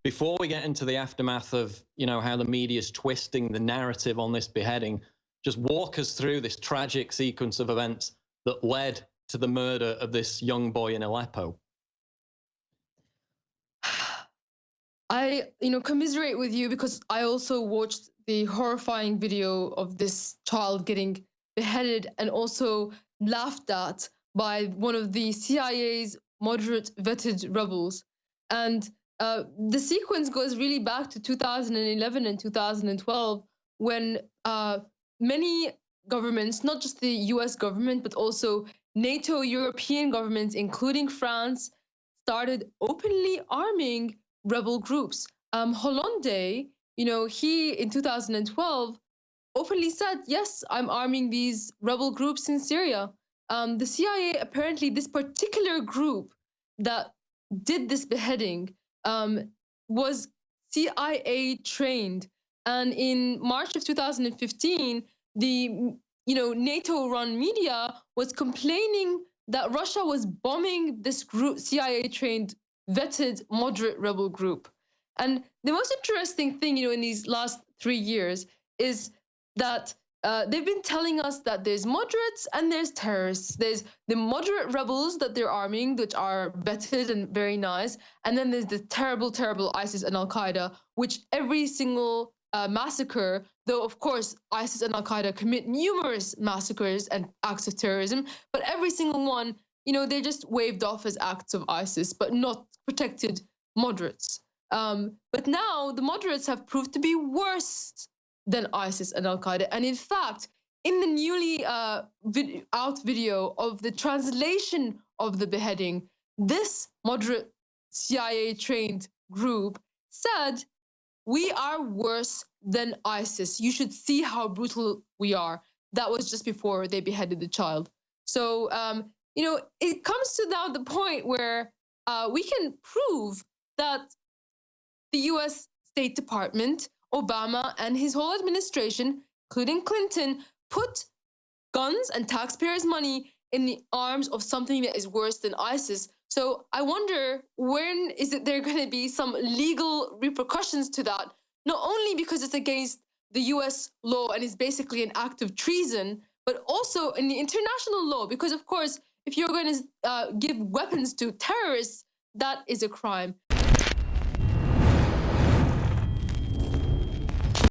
before we get into the aftermath of, how the media is twisting the narrative on this beheading, just walk us through this tragic sequence of events that led to the murder of this young boy in Aleppo. I, commiserate with you because I also watched the horrifying video of this child getting beheaded and also laughed at by one of the CIA's moderate vetted rebels. And the sequence goes really back to 2011 and 2012 when many governments, not just the US government, but also NATO European governments, including France, started openly arming rebel groups. Hollande, he in 2012 openly said, yes, I'm arming these rebel groups in Syria. The CIA, apparently this particular group that did this beheading was CIA trained. And in March of 2015, the NATO-run media was complaining that Russia was bombing this group, CIA-trained, vetted, moderate rebel group. And the most interesting thing, in these last 3 years is that they've been telling us that there's moderates and there's terrorists. There's the moderate rebels that they're arming, which are vetted and very nice. And then there's the terrible, terrible ISIS and Al-Qaeda, which every single massacre, though of course ISIS and Al-Qaeda commit numerous massacres and acts of terrorism, but every single one, they're just waved off as acts of ISIS, but not protected moderates. But now the moderates have proved to be worse than ISIS and Al-Qaeda. And in fact, in the newly out video of the translation of the beheading, this moderate CIA-trained group said, we are worse than ISIS. You should see how brutal we are. That was just before they beheaded the child. So, it comes to now the point where we can prove that the US State Department, Obama, and his whole administration, including Clinton, put guns and taxpayers' money in the arms of something that is worse than ISIS. So I wonder, when is there going to be some legal repercussions to that? Not only because it's against the US law and is basically an act of treason, but also in the international law, because of course, if you're going to give weapons to terrorists, that is a crime.